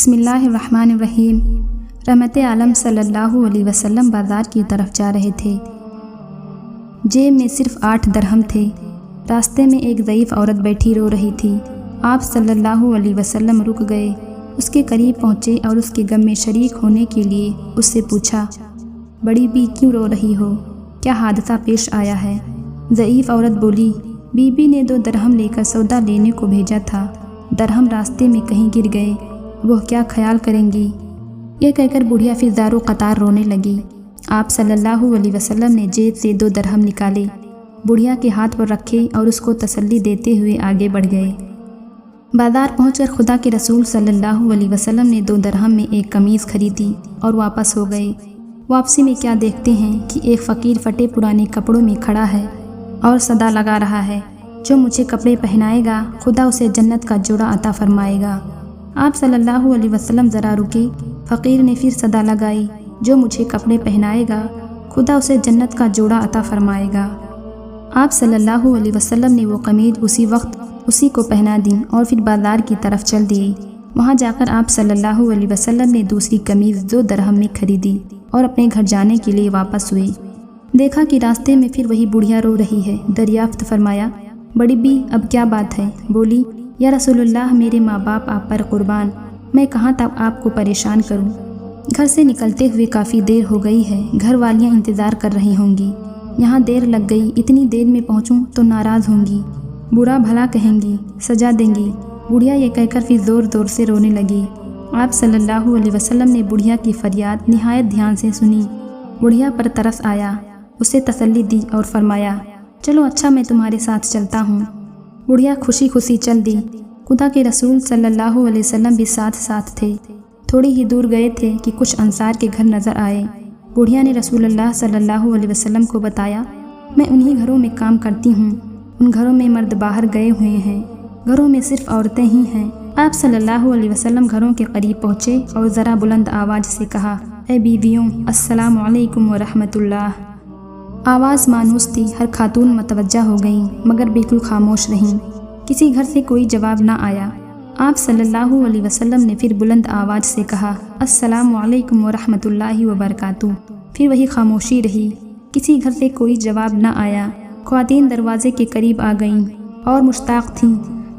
بسم اللہ الرحمن الرحیم۔ رحمت عالم صلی اللہ علیہ وسلم بازار کی طرف جا رہے تھے۔ جیب میں صرف 8 درہم تھے۔ راستے میں ایک ضعیف عورت بیٹھی رو رہی تھی۔ آپ صلی اللہ علیہ وسلم رک گئے، اس کے قریب پہنچے اور اس کے غم میں شریک ہونے کے لیے اس سے پوچھا، بڑی بی کیوں رو رہی ہو؟ کیا حادثہ پیش آیا ہے؟ ضعیف عورت بولی، بی بی نے 2 درہم لے کر سودا لینے کو بھیجا تھا، درہم راستے میں کہیں گر گئے، وہ کیا خیال کریں گی؟ یہ کہہ کر بڑھیا پھر زارو قطار رونے لگی۔ آپ صلی اللہ علیہ وسلم نے جیب سے 2 درہم نکالے، بڑھیا کے ہاتھ پر رکھے اور اس کو تسلی دیتے ہوئے آگے بڑھ گئے۔ بازار پہنچ کر خدا کے رسول صلی اللہ علیہ وسلم نے 2 درہم میں ایک قمیض خریدی اور واپس ہو گئے۔ واپسی میں کیا دیکھتے ہیں کہ ایک فقیر پھٹے پرانے کپڑوں میں کھڑا ہے اور صدا لگا رہا ہے، جو مجھے کپڑے پہنائے گا خدا اسے جنت کا جوڑا عطا فرمائے گا۔ آپ صلی اللہ علیہ وسلم ذرا رکے، فقیر نے پھر صدا لگائی، جو مجھے کپڑے پہنائے گا خدا اسے جنت کا جوڑا عطا فرمائے گا۔ آپ صلی اللہ علیہ وسلم نے وہ قمیض اسی وقت اسی کو پہنا دی اور پھر بازار کی طرف چل دیے۔ وہاں جا کر آپ صلی اللہ علیہ وسلم نے دوسری قمیض 2 درہم میں خریدی اور اپنے گھر جانے کے لیے واپس ہوئے۔ دیکھا کہ راستے میں پھر وہی بڑھیا رو رہی ہے۔ دریافت فرمایا، بڑی بی اب کیا بات ہے؟ بولی، یا رسول اللہ، میرے ماں باپ آپ پر قربان، میں کہاں تک آپ کو پریشان کروں؟ گھر سے نکلتے ہوئے کافی دیر ہو گئی ہے، گھر والیاں انتظار کر رہی ہوں گی، یہاں دیر لگ گئی، اتنی دیر میں پہنچوں تو ناراض ہوں گی، برا بھلا کہیں گی، سزا دیں گی۔ بڑھیا یہ کہہ کر پھر زور زور سے رونے لگی۔ آپ صلی اللہ علیہ وسلم نے بڑھیا کی فریاد نہایت دھیان سے سنی۔ بڑھیا پر ترس آیا، اسے تسلی دی اور فرمایا، چلو اچھا میں تمہارے ساتھ چلتا ہوں۔ بڑھیا خوشی خوشی چل دی۔ خدا کے رسول صلی اللہ علیہ وسلم بھی ساتھ تھے۔ تھوڑی ہی دور گئے تھے کہ کچھ انصار کے گھر نظر آئے۔ بڑھیا نے رسول اللہ صلی اللہ علیہ وسلم کو بتایا، میں انہی گھروں میں کام کرتی ہوں، ان گھروں میں مرد باہر گئے ہوئے ہیں، گھروں میں صرف عورتیں ہی ہیں۔ آپ صلی اللہ علیہ وسلم گھروں کے قریب پہنچے اور ذرا بلند آواز سے کہا، اے بیویوں، السلام علیکم ورحمۃ اللہ۔ آواز مانوس تھی، ہر خاتون متوجہ ہو گئیں مگر بالکل خاموش رہیں، کسی گھر سے کوئی جواب نہ آیا۔ آپ صلی اللہ علیہ وسلم نے پھر بلند آواز سے کہا، السلام علیکم ورحمۃ اللہ وبرکاتہ۔ پھر وہی خاموشی رہی، کسی گھر سے کوئی جواب نہ آیا۔ خواتین دروازے کے قریب آ گئیں اور مشتاق تھیں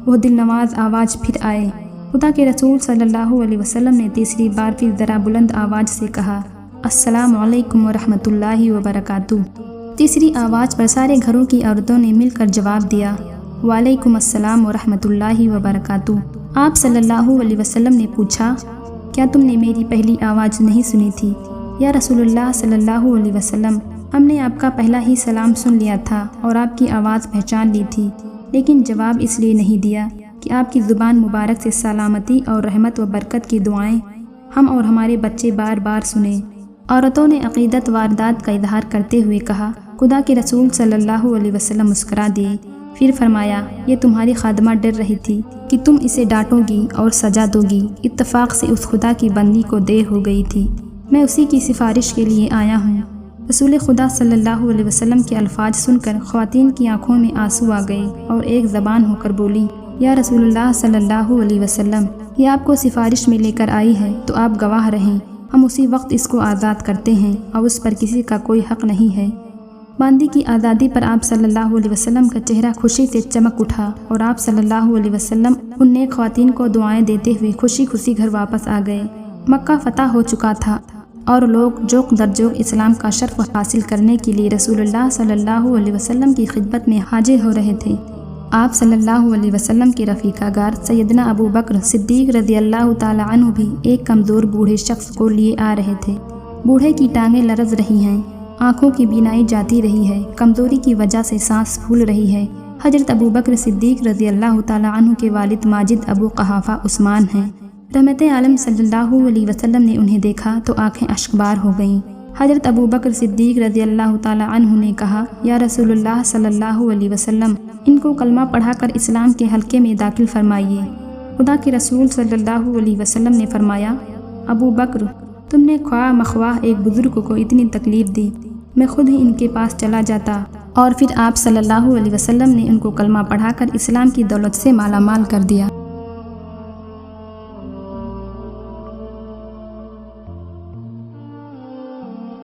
وہ دل نواز آواز پھر آئے۔ خدا کے رسول صلی اللہ علیہ وسلم نے تیسری بار پھر ذرا بلند آواز سے کہا، السلام علیکم ورحمۃ اللہ وبرکاتہ۔ تیسری آواز پر سارے گھروں کی عورتوں نے مل کر جواب دیا، وعلیکم السلام ورحمۃ اللہ وبرکاتہ۔ آپ صلی اللہ علیہ وسلم نے پوچھا، کیا تم نے میری پہلی آواز نہیں سنی تھی؟ یا رسول اللہ صلی اللہ علیہ وسلم، ہم نے آپ کا پہلا ہی سلام سن لیا تھا اور آپ کی آواز پہچان لی تھی، لیکن جواب اس لیے نہیں دیا کہ آپ کی زبان مبارک سے سلامتی اور رحمت و برکت کی دعائیں ہم اور ہمارے بچے بار بار سنیں۔ عورتوں نے عقیدت واردات کا اظہار کرتے ہوئے کہا۔ خدا کے رسول صلی اللہ علیہ وسلم مسکرا دیے، پھر فرمایا، یہ تمہاری خادمہ ڈر رہی تھی کہ تم اسے ڈانٹو گی اور سزا دو گی، اتفاق سے اس خدا کی بندی کو دیر ہو گئی تھی، میں اسی کی سفارش کے لیے آیا ہوں۔ رسول خدا صلی اللہ علیہ وسلم کے الفاظ سن کر خواتین کی آنکھوں میں آنسو آ گئے اور ایک زبان ہو کر بولی، یا رسول اللہ صلی اللہ علیہ وسلم، یہ آپ کو سفارش میں لے کر آئی ہے تو آپ گواہ رہیں، ہم اسی وقت اس کو آزاد کرتے ہیں اور اس پر کسی کا کوئی حق نہیں ہے۔ باندی کی آزادی پر آپ صلی اللہ علیہ وسلم کا چہرہ خوشی سے چمک اٹھا اور آپ صلی اللہ علیہ وسلم ان نیک خواتین کو دعائیں دیتے ہوئے خوشی خوشی گھر واپس آ گئے۔ مکہ فتح ہو چکا تھا اور لوگ جوق در جوق اسلام کا شرف حاصل کرنے کے لیے رسول اللہ صلی اللہ علیہ وسلم کی خدمت میں حاضر ہو رہے تھے۔ آپ صلی اللہ علیہ وسلم کے رفیقہ گار سیدنا ابو بکر صدیق رضی اللہ تعالی عنہ بھی ایک کمزور بوڑھے شخص کو لیے آ رہے تھے۔ بوڑھے کی ٹانگیں لرز رہی ہیں، آنکھوں کی بینائی جاتی رہی ہے، کمزوری کی وجہ سے سانس پھول رہی ہے۔ حضرت ابو بکر صدیق رضی اللہ تعالی عنہ کے والد ماجد ابو قحافہ عثمان ہیں۔ رحمت عالم صلی اللہ علیہ وسلم نے انہیں دیکھا تو آنکھیں اشکبار ہو گئیں۔ حضرت ابو بکر صدیق رضی اللہ تعالی عنہ نے کہا، یا رسول اللہ صلی اللہ علیہ وسلم، ان کو کلمہ پڑھا کر اسلام کے حلقے میں داخل فرمائیے۔ خدا کے رسول صلی اللہ علیہ وسلم نے فرمایا، ابو بکر، تم نے خواہ مخواہ ایک بزرگ کو اتنی تکلیف دی، میں خود ہی ان کے پاس چلا جاتا۔ اور پھر آپ صلی اللہ علیہ وسلم نے ان کو کلمہ پڑھا کر اسلام کی دولت سے مالا مال کر دیا۔